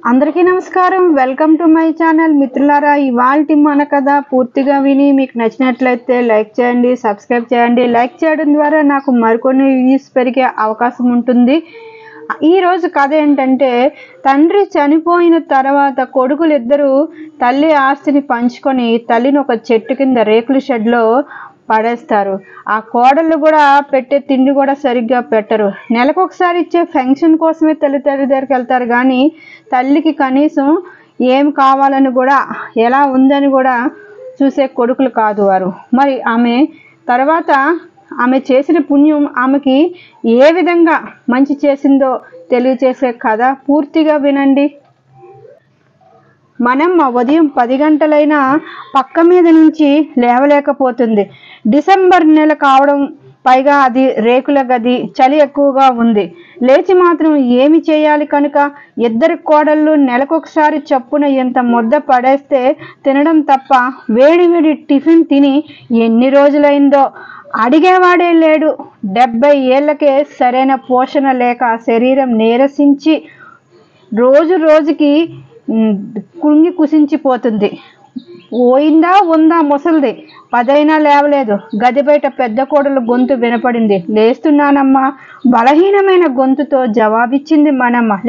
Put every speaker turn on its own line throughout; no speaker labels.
అందరికీ నమస్కారం. Welcome to my channel. మిత్రులారా, ఇవాల్టి మన కథ పూర్తిగా విని మీకు నచ్చినట్లయితే లైక్ చేయండి, సబ్స్క్రైబ్ చేయండి. లైక్ చేయడం ద్వారా నాకు మరికొన్ని వ్యూస్ పెరిగే అవకాశం ఉంటుంది. ఈరోజు కథ ఏంటంటే, తండ్రి చనిపోయిన తర్వాత కొడుకులిద్దరూ తల్లి ఆస్తిని పంచుకొని తల్లిని ఒక చెట్టు కింద రేకుల షెడ్లో పడేస్తారు. ఆ కోడళ్ళు కూడా పెట్టే తిండి కూడా సరిగ్గా పెట్టరు. నెలకొకసారి ఇచ్చే ఫంక్షన్ కోసమే తల్లి దగ్గరికి వెళ్తారు, కానీ తల్లికి కనీసం ఏం కావాలని కూడా, ఎలా ఉందని కూడా చూసే కొడుకులు కాదు వారు. మరి ఆమె తర్వాత ఆమె చేసిన పుణ్యం ఆమెకి ఏ విధంగా మంచి చేసిందో తెలియచేసే కథ పూర్తిగా వినండి. మనమ్మ ఉదయం 10 గంటలైనా పక్క మీద నుంచి లేవలేకపోతుంది. డిసెంబర్ నెల కావడం, పైగా అది రేకుల గది, చలి ఎక్కువగా ఉంది. లేచి మాత్రం ఏమి చేయాలి కనుక ఇద్దరు కోడళ్ళు నెలకొకసారి చప్పున ఎంత ముద్ద పడేస్తే తినడం తప్ప వేడి వేడి టిఫిన్ తిని ఎన్ని రోజులైందో అడిగేవాడే లేడు. 70 ఏళ్లకే సరైన పోషణ లేక శరీరం నీరసించి రోజు రోజుకి కుంగి కుసించిపోతుంది. పోయిందా ఉందా ముసలిది, 10 అయినా లేవలేదు. గది బయట పెద్ద కోడలు గొంతు వినపడింది. లేస్తున్నానమ్మా, బలహీనమైన గొంతుతో జవాబిచ్చింది మనమ్మ.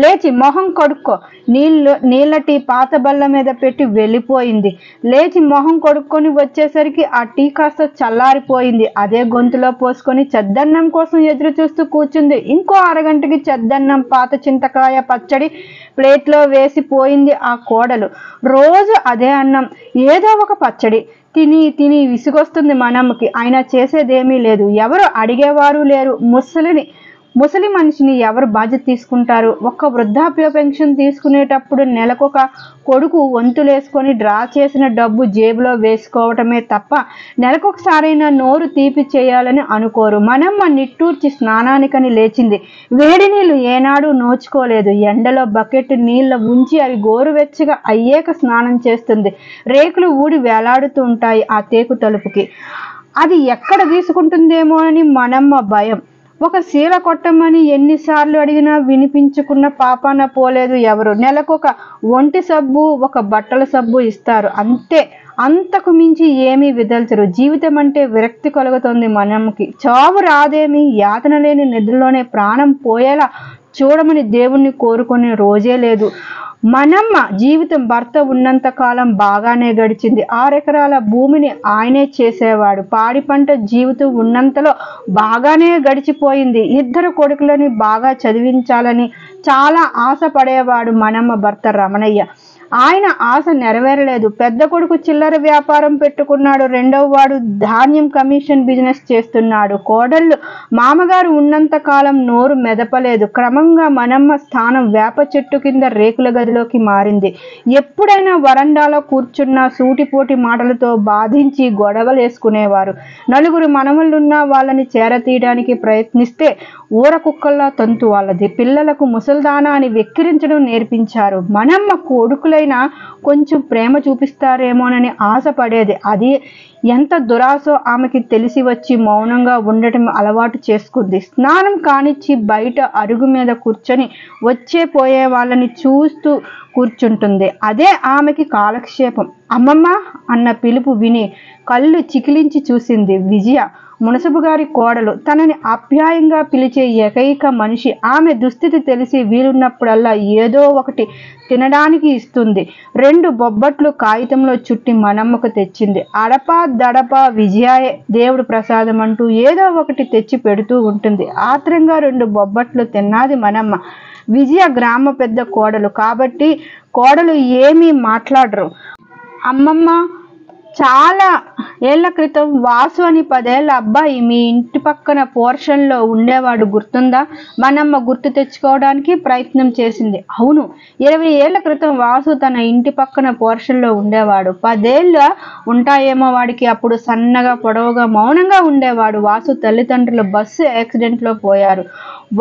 లేచి మొహం కడుక్కో. నీళ్ళ పాత బల్ల మీద పెట్టి వెళ్ళిపోయింది. లేచి మొహం కడుక్కొని వచ్చేసరికి ఆ టీ కాస్త చల్లారిపోయింది. అదే గొంతులో పోసుకొని చద్దన్నం కోసం ఎదురు చూస్తూ కూర్చుంది. ఇంకో అరగంటకి చద్దన్నం, పాత చింతకాయ పచ్చడి ప్లేట్లో వేసిపోయింది ఆ కోడలు. రోజు అదే అన్నం, ఏదో ఒక పచ్చడి తిని తిని విసుగొస్తుంది మనమ్మకి. అయినా చేసేదేమీ లేదు. ఎవరు అడిగేవారు లేరు. ముసలి మనిషిని ఎవరు బాధ్యత తీసుకుంటారు? ఒక్క వృద్ధాప్య పెన్షన్ తీసుకునేటప్పుడు నెలకొక కొడుకు వంతులేసుకొని డ్రా చేసిన డబ్బు జేబులో వేసుకోవటమే తప్ప నెలకొకసారైనా నోరు తీపి చేయాలని అనుకోరు. మనమ్మ నిట్టూర్చి స్నానానికని లేచింది. వేడి నీళ్లు ఏనాడు నోచుకోలేదు. ఎండలో బకెట్ నీళ్ళ ఉంచి అవి గోరువెచ్చగా అయ్యాక స్నానం చేస్తుంది. రేకులు ఊడి వేలాడుతూ ఉంటాయి ఆ తేకు తలుపుకి. అది ఎక్కడ తీసుకుంటుందేమో అని మనమ్మ భయం. ఒక శీల కొట్టమని ఎన్నిసార్లు అడిగినా వినిపించుకున్న పాపాన పోలేదు ఎవరు. నెలకొక ఒంటి సబ్బు, ఒక బట్టల సబ్బు ఇస్తారు, అంతే. అంతకు మించి ఏమీ విదల్చరు. జీవితం అంటే విరక్తి కలుగుతుంది మనమ్మకి. చావు రాదేమి, యాతన లేని నిద్రలోనే ప్రాణం పోయేలా చూడమని దేవుణ్ణి కోరుకునే రోజే లేదు. మనమ్మ జీవితం భర్త ఉన్నంత కాలం బాగానే గడిచింది. 6 ఎకరాల భూమిని ఆయనే చేసేవాడు. పాడి పంట జీవితం ఉన్నంతలో బాగానే గడిచిపోయింది. 2 కొడుకులని బాగా చదివించాలని చాలా ఆశపడేవాడు మనమ్మ భర్త రమణయ్య. ఆయన ఆశ నెరవేరలేదు. పెద్ద కొడుకు చిల్లర వ్యాపారం పెట్టుకున్నాడు. రెండవ వాడు ధాన్యం కమిషన్ బిజినెస్ చేస్తున్నాడు. కోడళ్ళు మామగారు ఉన్నంత కాలం నోరు మెదపలేదు. క్రమంగా మనమ్మ స్థానం వేప చెట్టు కింద రేకుల గదిలోకి మారింది. ఎప్పుడైనా వరండాలో కూర్చున్న సూటిపోటి మాటలతో బాధించి గొడవలేసుకునేవారు. 4 మనవళ్ళున్నా వాళ్ళని చేరతీయడానికి ప్రయత్నిస్తే ఊర కుక్కల్లా తంతు వాళ్ళది. పిల్లలకు ముసల్దానా అని వెక్కిరించడం నేర్పించారు. మనమ్మ కొడుకులైనా కొంచెం ప్రేమ చూపిస్తారేమోనని ఆశపడేది. అది ఎంత దురాశో ఆమెకి తెలిసి వచ్చి మౌనంగా ఉండటం అలవాటు చేసుకుంది. స్నానం కానిచ్చి బయట అరుగు మీద కూర్చొని వచ్చే పోయే వాళ్ళని చూస్తూ కూర్చుంటుంది. అదే ఆమెకి కాలక్షేపం. అమ్మమ్మ అన్న పిలుపు విని కళ్ళు చికిలించి చూసింది విజయ, మునసబు గారి కోడలు. తనని ఆప్యాయంగా పిలిచే ఏకైక మనిషి. ఆమె దుస్థితి తెలిసి వీలున్నప్పుడల్లా ఏదో ఒకటి తినడానికి ఇస్తుంది. 2 బొబ్బట్లు కాగితంలో చుట్టి మనమ్మకు తెచ్చింది. అడపా దడపా విజయాయే దేవుడు ప్రసాదం అంటూ ఏదో ఒకటి తెచ్చి పెడుతూ ఉంటుంది. ఆత్రంగా 2 బొబ్బట్లు తిన్నది మనమ్మ. విజయ గ్రామ పెద్ద కోడలు కాబట్టి కోడలు ఏమీ మాట్లాడరు. అమ్మమ్మ, చాలా ఏళ్ల క్రితం వాసు అని 10 ఏళ్ల అబ్బాయి మీ ఇంటి పక్కన పోర్షన్లో ఉండేవాడు, గుర్తుందా? మనమ్మ గుర్తు తెచ్చుకోవడానికి ప్రయత్నం చేసింది. అవును, 20 ఏళ్ల క్రితం వాసు తన ఇంటి పక్కన పోర్షన్లో ఉండేవాడు. 10 ఏళ్ళు ఉంటాయేమో వాడికి. అప్పుడు సన్నగా పొడవుగా మౌనంగా ఉండేవాడు. వాసు తల్లిదండ్రులు బస్సు యాక్సిడెంట్లో పోయారు.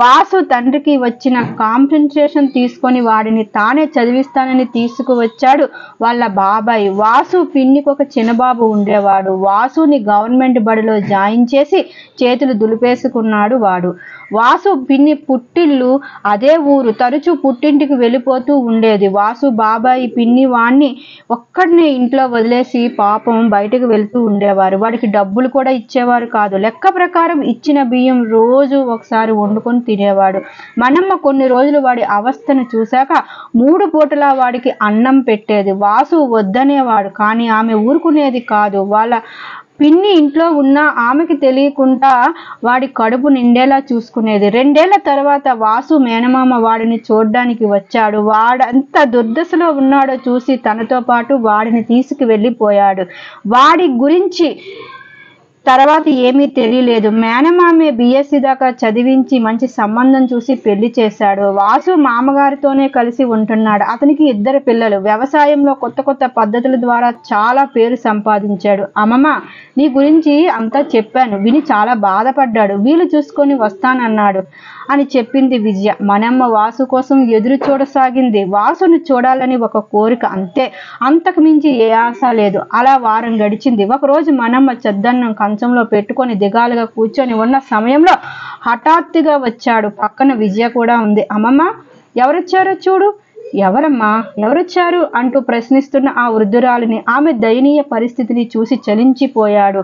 వాసు తండ్రికి వచ్చిన కాంపెన్సేషన్ తీసుకొని వాడిని తానే చదివిస్తానని తీసుకువచ్చాడు వాళ్ళ బాబాయ్. వాసు పిన్నికి ఒక చిన్నబాబు ఉండేవాడు. వాడు. వాసుని గవర్నమెంట్ బడిలో జాయిన్ చేసి చేతులు దులిపేసుకున్నాడు వాడు. వాసు పిన్ని పుట్టిల్లు అదే ఊరు. తరచూ పుట్టింటికి వెళ్ళిపోతూ ఉండేది. వాసు బాబాయి పిన్ని వాణ్ణి ఒక్కడినే ఇంట్లో వదిలేసి పాపం బయటకు వెళ్తూ ఉండేవారు. వాడికి డబ్బులు కూడా ఇచ్చేవారు కాదు. లెక్క ప్రకారం ఇచ్చిన బియ్యం రోజు ఒకసారి వండుకొని తినేవాడు. మనమ్మ కొన్ని రోజులు వాడి అవస్థను చూశాక 3 పూటలా వాడికి అన్నం పెట్టేది. వాసు వద్దనేవాడు, కానీ ఆమె ఊరుకునేది కాదు. వాళ్ళ పిన్ని ఇంట్లో ఉన్న ఆమెకి తెలియకుండా వాడి కడుపు నిండేలా చూసుకునేది. 2 ఏళ్ల తర్వాత వాసు మేనమామ వాడిని చూడ్డానికి వచ్చాడు. వాడంత దుర్దశలో ఉన్నాడో చూసి తనతో పాటు వాడిని తీసుకు వెళ్ళిపోయాడు. వాడి గురించి తర్వాత ఏమీ తెలియలేదు. మేనమామే BSc దాకా చదివించి మంచి సంబంధం చూసి పెళ్లి చేశాడు. వాసు మామగారితోనే కలిసి ఉంటున్నాడు. అతనికి 2 పిల్లలు. వ్యవసాయంలో కొత్త కొత్త పద్ధతుల ద్వారా చాలా పేరు సంపాదించాడు. అమ్మమ్మ, నీ గురించి అంతా చెప్పాను. విని చాలా బాధపడ్డాడు. వీలు చూసుకొని వస్తానన్నాడు అని చెప్పింది విజయ. మనమ్మ వాసు కోసం ఎదురు చూడసాగింది. వాసును చూడాలని ఒక కోరిక, అంతే. అంతకు మించి ఏ ఆశ లేదు. అలా వారం గడిచింది. ఒకరోజు మనమ్మ చెద్దన్నం కంచంలో పెట్టుకొని దిగాలుగా కూర్చొని ఉన్న సమయంలో హఠాత్తుగా వచ్చాడు. పక్కన విజయ కూడా ఉంది. అమ్మమ్మ, ఎవరొచ్చారో చూడు. ఎవరమ్మా, ఎవరొచ్చారు అంటూ ప్రశ్నిస్తున్న ఆ వృద్ధురాలిని, ఆమె దయనీయ పరిస్థితిని చూసి చలించిపోయాడు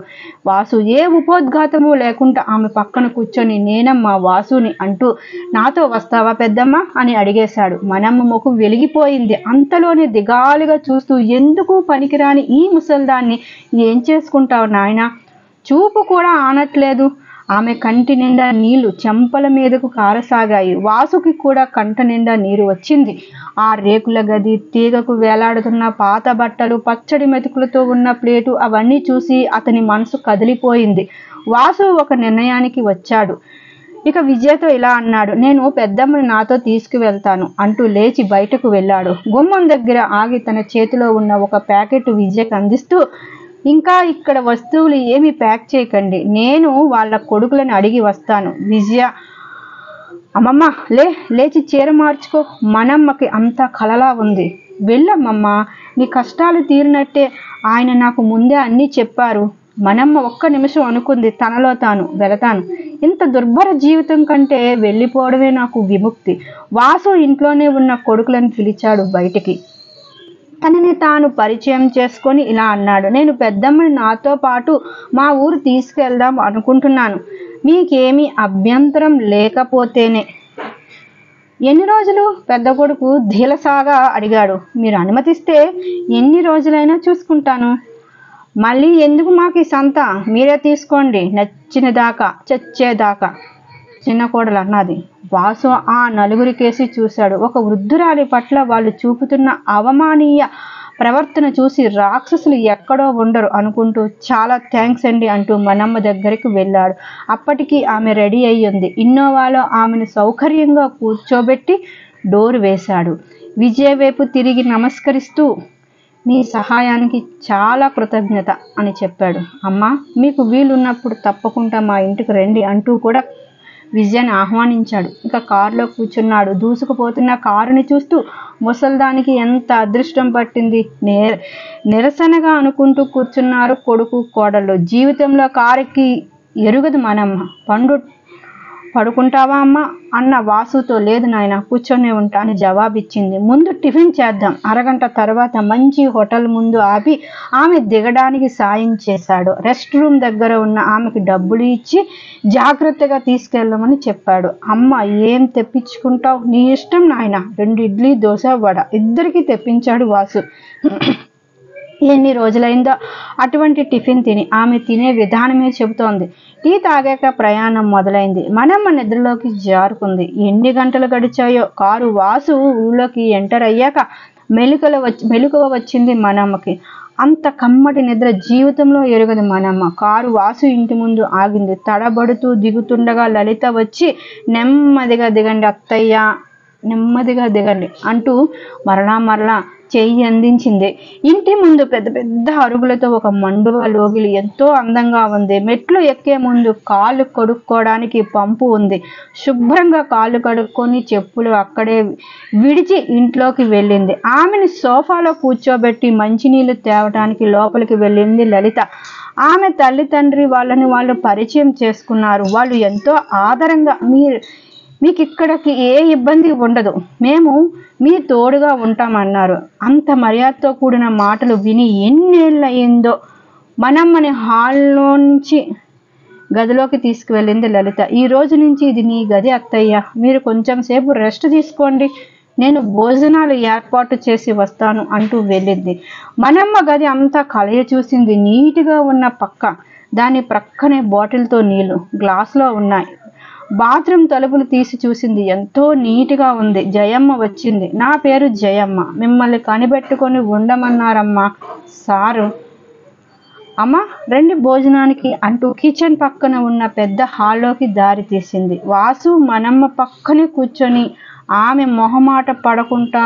వాసు. ఏ ఉపోద్ఘాతము లేకుండా ఆమె పక్కన కూర్చొని, నేనమ్మా వాసుని అంటూ, నాతో వస్తావా పెద్దమ్మ అని అడిగేశాడు. మనమ్మ ముఖం వెలిగిపోయింది. అంతలోనే దిగాలుగా చూస్తూ, ఎందుకు పనికిరాని ఈ ముసల్దాన్ని ఏం చేసుకుంటావు నాయనా? చూపు కూడా ఆనట్లేదు. ఆమె కంటి నిండా నీళ్లు చెంపల మీదకు కారసాగాయి. వాసుకి కూడా కంట నిండా నీరు వచ్చింది. ఆ రేకుల గది, తీగకు వేలాడుతున్న పాత బట్టలు, పచ్చడి మెతుకులతో ఉన్న ప్లేటు అవన్నీ చూసి అతని మనసు కదిలిపోయింది. వాసు ఒక నిర్ణయానికి వచ్చాడు. ఇక విజయతో ఇలా అన్నాడు, నేను పెద్దమ్మని నాతో తీసుకువెళ్తాను అంటూ లేచి బయటకు వెళ్ళాడు. గుమ్మం దగ్గర ఆగి తన చేతిలో ఉన్న ఒక ప్యాకెట్ విజయకు అందిస్తూ, ఇంకా ఇక్కడ వస్తువులు ఏమి ప్యాక్ చేయకండి, నేను వాళ్ళ కొడుకులను అడిగి వస్తాను. విజయ, అమ్మమ్మ లేచి చీర మార్చుకో. మనమ్మకి అంతా కలలా ఉంది. వెళ్ళమ్మమ్మ, నీ కష్టాలు తీరినట్టే. ఆయన నాకు ముందే అన్నీ చెప్పారు. మనమ్మ ఒక్క నిమిషం అనుకుంది తనలో తాను, వెళతాను. ఇంత దుర్భర జీవితం కంటే వెళ్ళిపోవడమే నాకు విముక్తి. వాసు ఇంట్లోనే ఉన్న కొడుకులను పిలిచాడు బయటికి. తనని తాను పరిచయం చేసుకొని ఇలా అన్నాడు, నేను పెద్దమ్మని నాతో పాటు మా ఊరు తీసుకెళ్దాం అనుకుంటున్నాను. మీకేమీ అభ్యంతరం లేకపోతేనే. ఎన్ని రోజులు? పెద్ద కొడుకు ధీలసాగా అడిగాడు. మీరు అనుమతిస్తే ఎన్ని రోజులైనా చూసుకుంటాను. మళ్ళీ ఎందుకు మాకు ఈ సంత? మీరే తీసుకోండి, నచ్చిన దాకా, చచ్చేదాకా, చిన్న కోడలు అన్నది. వాసు ఆ నలుగురికేసి చూశాడు. ఒక వృద్ధురాలి పట్ల వాళ్ళు చూపుతున్న అవమానీయ ప్రవర్తన చూసి రాక్షసులు ఎక్కడో ఉండరు అనుకుంటూ, చాలా థ్యాంక్స్ అండి అంటూ మనమ్మ దగ్గరికి వెళ్ళాడు. అప్పటికి ఆమె రెడీ అయ్యింది. ఇన్నోవాలో ఆమెను సౌకర్యంగా కూర్చోబెట్టి డోరు వేశాడు. విజయ వైపు తిరిగి నమస్కరిస్తూ, మీ సహాయానికి చాలా కృతజ్ఞత అని చెప్పాడు. అమ్మా, మీకు వీలున్నప్పుడు తప్పకుండా మా ఇంటికి రండి అంటూ కూడా విజయని ఆహ్వానించాడు. ఇక కారులో కూర్చున్నాడు. దూసుకుపోతున్న కారుని చూస్తూ, ముసల్దానికి ఎంత అదృష్టం పట్టింది. నిరసనగా అనుకుంటూ కూర్చున్నారు కొడుకు కోడళ్ళు. జీవితంలో కారుకి ఎరుగదు మనమ్మ. పడుకుంటావా అమ్మ అన్న వాసుతో, లేదు నాయన, కూర్చొనే ఉంటా అని జవాబిచ్చింది. ముందు టిఫిన్ చేద్దాం. అరగంట తర్వాత మంచి హోటల్ ముందు ఆపి ఆమె దిగడానికి సాయం చేశాడు. రెస్ట్ రూమ్ దగ్గర ఉన్న ఆమెకి డబ్బులు ఇచ్చి జాగ్రత్తగా తీసుకెళ్ళమని చెప్పాడు. అమ్మ, ఏం తెప్పించుకుంటావు? నీ ఇష్టం నాయన. 2 ఇడ్లీ, దోశ, వడ ఇద్దరికి తెప్పించాడు వాసు. ఎన్ని రోజులైందో అటువంటి టిఫిన్ తిని. ఆమె తినే విధానమే చెబుతోంది. టీ తాగాక ప్రయాణం మొదలైంది. మనమ్మ నిద్రలోకి జారుకుంది. ఎన్ని గంటలు గడిచాయో. కారు వాసు ఊళ్ళోకి ఎంటర్ అయ్యాక మెలకువ వచ్చింది మనమ్మకి. అంత కమ్మటి నిద్ర జీవితంలో ఎరగదు మనమ్మ. కారు వాసు ఇంటి ముందు ఆగింది. తడబడుతూ దిగుతుండగా లలిత వచ్చి, నెమ్మదిగా దిగండి అత్తయ్య, నెమ్మదిగా దిగండి అంటూ మరలా చెయ్యి అందించింది. ఇంటి ముందు పెద్ద పెద్ద అరుగులతో ఒక మండువా లోగిలి ఎంతో అందంగా ఉంది. మెట్లు ఎక్కే ముందు కాళ్ళు కడుక్కోవడానికి పంపు ఉంది. శుభ్రంగా కాళ్ళు కడుక్కొని చెప్పులు అక్కడే విడిచి ఇంట్లోకి వెళ్ళింది. ఆమెను సోఫాలో కూర్చోబెట్టి మంచినీళ్లు తేవటానికి లోపలికి వెళ్ళింది లలిత. ఆమె తల్లి తండ్రి వాళ్ళని వాళ్ళు పరిచయం చేసుకున్నారు. వాళ్ళు ఎంతో ఆదరంగా మీకు ఇక్కడికి ఏ ఇబ్బంది ఉండదు, మేము మీ తోడుగా ఉంటామన్నారు. అంత మర్యాదతో కూడిన మాటలు విని ఎన్నేళ్ళయిందో మనమ్మని హాల్లోంచి గదిలోకి తీసుకువెళ్ళింది లలిత. ఈ రోజు నుంచి ఇది నీ గది అత్తయ్య, మీరు కొంచెం సేపు రెస్ట్ తీసుకోండి, నేను భోజనాలు ఏర్పాటు చేసి వస్తాను అంటూ వెళ్ళింది. మనమ్మ గది అంతా కలయ చూసింది. నీటిగా ఉన్న పక్క, దాని ప్రక్కనే బాటిల్తో నీళ్లు గ్లాసులో ఉన్నాయి. బాత్రూమ్ తలుపులు తీసి చూసింది. ఎంతో నీట్గా ఉంది. జయమ్మ వచ్చింది. నా పేరు జయమ్మ, మిమ్మల్ని కనిపెట్టుకొని ఉండమన్నారమ్మా సారు. అమ్మ రండి భోజనానికి అంటూ కిచెన్ పక్కన ఉన్న పెద్ద హాల్లోకి దారి తీసింది. వాసు మనమ్మ పక్కనే కూర్చొని ఆమె మొహమాట పడకుండా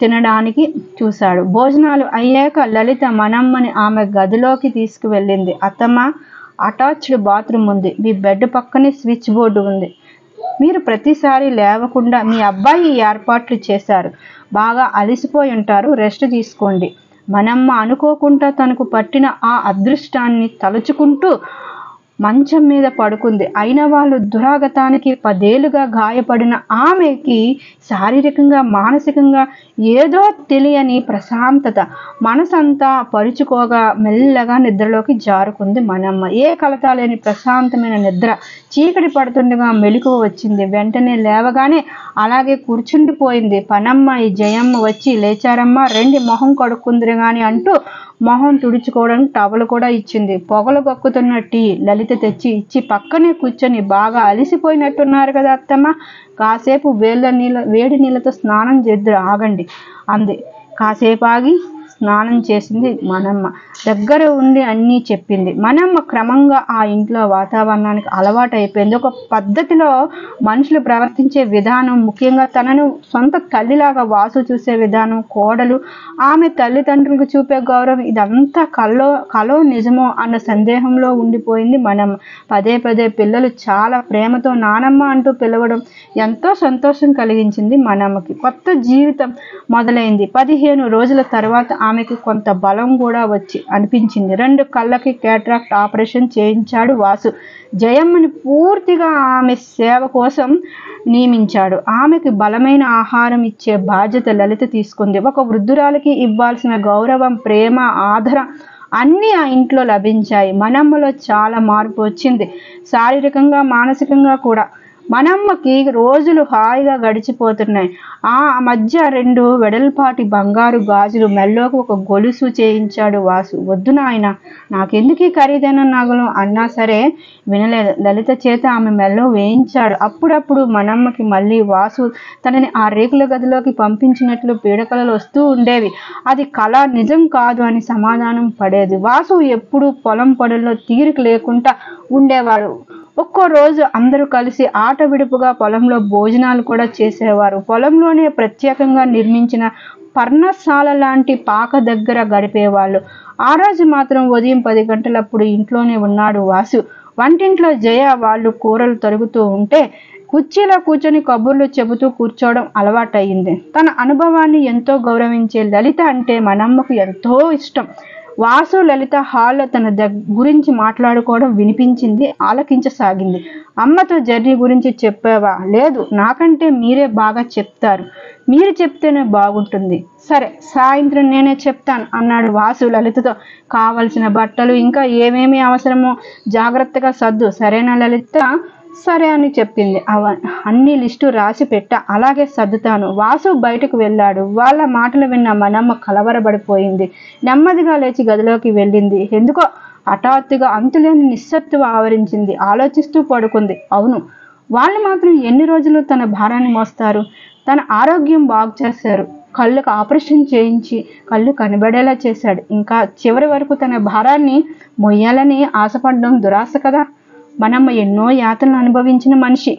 తినడానికి చూశాడు. భోజనాలు అయ్యాక లలిత మనమ్మని ఆమె గదిలోకి తీసుకువెళ్ళింది. అత్తమ్మ, అటాచ్డ్ బాత్రూమ్ ఉంది, మీ బెడ్ పక్కనే స్విచ్ బోర్డు ఉంది, మీరు ప్రతిసారి లేవకుండా మీ అబ్బాయి ఏర్పాట్లు చేశారు, బాగా అలసిపోయి ఉంటారు, రెస్ట్ తీసుకోండి. మనమ్మ అనుకోకుండా తనకు పట్టిన ఆ అదృష్టాన్ని తలుచుకుంటూ మంచం మీద పడుకుంది. అయిన వాళ్ళు దురాగతానికి 10 ఏళ్లుగా గాయపడిన ఆమెకి శారీరకంగా మానసికంగా ఏదో తెలియని ప్రశాంతత మనసంతా పరుచుకోగా మెల్లగా నిద్రలోకి జారుకుంది మనమ్మ. ఏ కలత లేని ప్రశాంతమైన నిద్ర. చీకటి పడుతుండగా మెలకువ వచ్చింది. వెంటనే లేవగానే అలాగే కూర్చుండిపోయింది. పనమ్మ జయమ్మ వచ్చి లేచారమ్మా రండి మొహం కడుక్కుందిరు గాని అంటూ మొహం తుడుచుకోవడానికి టవల్ కూడా ఇచ్చింది. పొగలు కక్కుతున్న టీ లలిత తెచ్చి ఇచ్చి పక్కనే కూర్చొని బాగా అలిసిపోయినట్టున్నారు కదా అత్తమ్మ, కాసేపు వేడి నీళ్ళతో స్నానం చేద్దురు ఆగండి అంది. కాసేపు ఆగి స్నానం చేసింది మనమ్మ. దగ్గర ఉండి అన్నీ చెప్పింది. మనమ్మ క్రమంగా ఆ ఇంట్లో వాతావరణానికి అలవాటు అయిపోయింది. ఒక పద్ధతిలో మనుషులు ప్రవర్తించే విధానం, ముఖ్యంగా తనను సొంత తల్లిలాగా వాసు చూసే విధానం, కోడలు ఆమె తల్లిదండ్రులకు చూపే గౌరవం, ఇదంతా కలో నిజమో అన్న సందేహంలో ఉండిపోయింది మనమ్మ. పదే పదే పిల్లలు చాలా ప్రేమతో నానమ్మ అంటూ పిలవడం ఎంతో సంతోషం కలిగించింది మనమ్మకి. కొత్త జీవితం మొదలైంది. 15 రోజుల తర్వాత ఆమెకు కొంత బలం కూడా వచ్చి అనిపించింది. 2 కళ్ళకి క్యాట్రాక్ట్ ఆపరేషన్ చేయించాడు వాసు. జయమ్మని పూర్తిగా ఆమె సేవ కోసం నియమించాడు. ఆమెకి బలమైన ఆహారం ఇచ్చే బాధ్యత లలిత తీసుకుంది. ఒక వృద్ధురాలికి ఇవ్వాల్సిన గౌరవం, ప్రేమ, ఆదరణ అన్నీ ఆ ఇంట్లో లభించాయి. మనమ్మలో చాలా మార్పు వచ్చింది, శారీరకంగా మానసికంగా కూడా. మనమ్మకి రోజులు హాయిగా గడిచిపోతున్నాయి. ఆ మధ్య 2 వెడల్పాటి బంగారు గాజులు, మెల్లోకి ఒక గొలుసు చేయించాడు వాసు. వద్దు నాయన, నాకెందుకు ఖరీదైన నగలు అన్నా సరే వినలేదు. లలిత చేత ఆమె మెల్లో వేయించాడు. అప్పుడప్పుడు మనమ్మకి మళ్ళీ వాసు తనని ఆ రేకుల గదిలోకి పంపించినట్లు పీడకలలు వస్తూ ఉండేవి. అది కళ, నిజం కాదు అని సమాధానం పడేది. వాసు ఎప్పుడు పొలం పనుల్లో తీరిక లేకుండా ఉండేవాడు. ఒక్కో రోజు అందరూ కలిసి ఆట విడుపుగా పొలంలో భోజనాలు కూడా చేసేవారు. పొలంలోనే ప్రత్యేకంగా నిర్మించిన పర్ణశాల లాంటి పాక దగ్గర గడిపేవాళ్ళు. ఆ రోజు మాత్రం ఉదయం 10 గంటలప్పుడు ఇంట్లోనే ఉన్నాడు వాసు. వంటింట్లో జయ వాళ్ళు కూరలు తరుగుతూ ఉంటే కుర్చీలో కూర్చొని కబుర్లు చెబుతూ కూర్చోవడం అలవాటయింది. తన అనుభవాన్ని ఎంతో గౌరవించే లలిత అంటే మనమ్మకు ఎంతో ఇష్టం. వాసు లలిత హాల్లో తన గురించి మాట్లాడుకోవడం వినిపించింది, ఆలకించసాగింది. అమ్మతో జర్నీ గురించి చెప్పావా? లేదు, నాకంటే మీరే బాగా చెప్తారు, మీరు చెప్తేనే బాగుంటుంది. సరే, సాయంత్రం నేనే చెప్తాను అన్నాడు వాసు లలితతో. కావలసిన బట్టలు ఇంకా ఏమేమి అవసరమో జాగ్రత్తగా సర్దు, సరేనా లలిత? సరే అని చెప్పింది. అన్ని లిస్టు రాసి పెట్ట, అలాగే సర్దుతాను. వాసు బయటకు వెళ్ళాడు. వాళ్ళ మాటలు విన్న మనమ్మ కలవరపడిపోయింది. నెమ్మదిగా లేచి గదిలోకి వెళ్ళింది. ఎందుకో హఠాత్తుగా అంతులేని నిస్సత్తువ ఆవరించింది. ఆలోచిస్తూ పడుకుంది. అవును, వాళ్ళు మాత్రం ఎన్ని రోజులు తన భారాన్ని మోస్తారు? తన ఆరోగ్యం బాగు చేశారు, కళ్ళకు ఆపరేషన్ చేయించి కళ్ళు కనబడేలా చేశాడు. ఇంకా చివరి వరకు తన భారాన్ని మొయ్యాలని ఆశపడడం దురాశ కదా. మనమ్మ ఎన్నో యాతనలు అనుభవించిన మనిషి,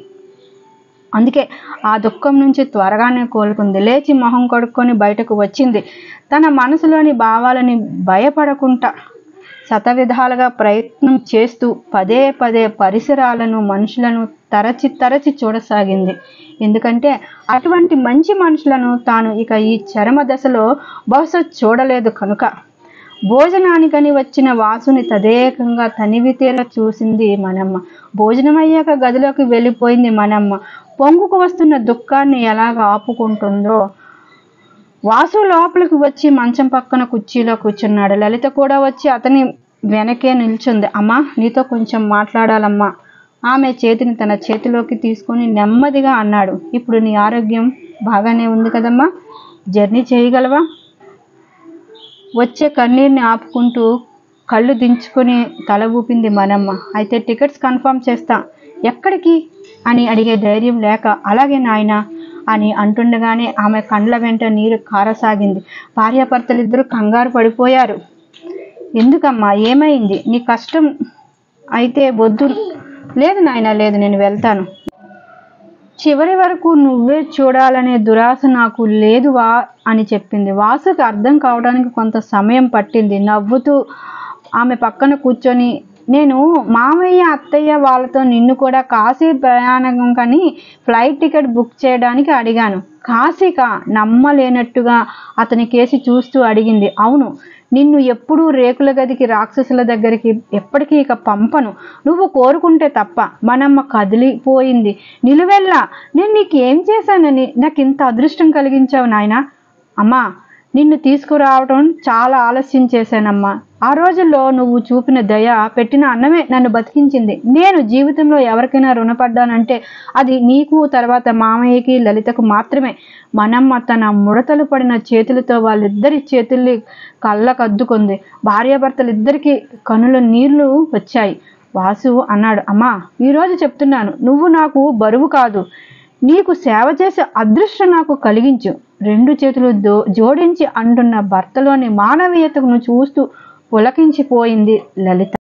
అందుకే ఆ దుఃఖం నుంచి త్వరగానే కోలుకుంది. లేచి మొహం కడుక్కొని బయటకు వచ్చింది. తన మనసులోని భావాలని భయపడకుండా శతవిధాలుగా ప్రయత్నం చేస్తూ పదే పదే పరిసరాలను, మనుషులను తరచి చూడసాగింది. ఎందుకంటే అటువంటి మంచి మనుషులను తాను ఇక ఈ చరమ దశలో బహుశా చూడలేదు కనుక. భోజనానికని వచ్చిన వాసుని తదేకంగా తనివితీరా చూసింది మనమ్మ. భోజనం అయ్యాక గదిలోకి వెళ్ళిపోయింది మనమ్మ. పొంగుకు వస్తున్న దుఃఖాన్ని ఎలాగ ఆపుకుంటుందో. వాసు లోపలికి వచ్చి మంచం పక్కన కుర్చీలో కూర్చున్నాడు. లలిత కూడా వచ్చి అతని వెనకే నిల్చుంది. అమ్మా, నీతో కొంచెం మాట్లాడాలమ్మా. ఆమె చేతిని తన చేతిలోకి తీసుకొని నెమ్మదిగా అన్నాడు. ఇప్పుడు నీ ఆరోగ్యం బాగానే ఉంది కదమ్మా? జర్నీ చేయగలవా? వచ్చే కన్నీరుని ఆపుకుంటూ కళ్ళు దించుకొని తల ఊపింది మనమ్మ. అయితే టికెట్స్ కన్ఫర్మ్ చేస్తా. ఎక్కడికి అని అడిగే ధైర్యం లేక అలాగే నాయనా అని అంటుండగానే ఆమె కండ్ల వెంట నీరు కారసాగింది. భార్యాభర్తలిద్దరూ కంగారు పడిపోయారు. ఎందుకమ్మా, ఏమైంది? నీ కష్టం అయితే వద్దు. లేదు నాయనా, లేదు, నేను వెళ్తాను. చివరి వరకు నువ్వే చూడాలనే దురాశ నాకు లేదువా అని చెప్పింది. వాసుకి అర్థం కావడానికి కొంత సమయం పట్టింది. నవ్వుతూ ఆమె పక్కన కూర్చొని, నేను మామయ్య అత్తయ్య వాళ్ళతో నిన్ను కూడా కాశీ ప్రయాణం కానీ ఫ్లైట్ టికెట్ బుక్ చేయడానికి అడిగాను. కాశీకా? నమ్మలేనట్టుగా అతని కేసి చూస్తూ అడిగింది. అవును, నిన్ను ఎప్పుడూ రేకుల గదికి రాక్షసుల దగ్గరికి ఎప్పటికీ ఇక పంపను. నువ్వు కోరుకుంటే తప్ప. మనమ్మ కదిలిపోయింది. నిలువెల్లా నేను నీకు ఏం చేశానని నాకు ఇంత అదృష్టం కలిగించావు నాయనా? అమ్మా, నిన్ను తీసుకురావటం చాలా ఆలస్యం చేశానమ్మా. ఆ రోజుల్లో నువ్వు చూపిన దయ, పెట్టిన అన్నమే నన్ను బతికించింది. నేను జీవితంలో ఎవరికైనా రుణపడ్డానంటే అది నీకు, తర్వాత మామయ్యకి, లలితకు మాత్రమే. మనమ్మ తన ముడతలు పడిన చేతులతో వాళ్ళిద్దరి చేతుల్ని కళ్ళకద్దుకుంది. భార్యాభర్తలిద్దరికీ కనుల నీళ్లు వచ్చాయి. వాసు అన్నాడు, అమ్మా, ఈరోజు చెప్తున్నాను, నువ్వు నాకు బరువు కాదు, నీకు సేవ చేసే అదృష్టం నాకు కలిగించు. రెండు చేతులు జోడించి అంటున్న భర్తలోని మానవీయతను చూస్తూ పులకించిపోయింది లలిత.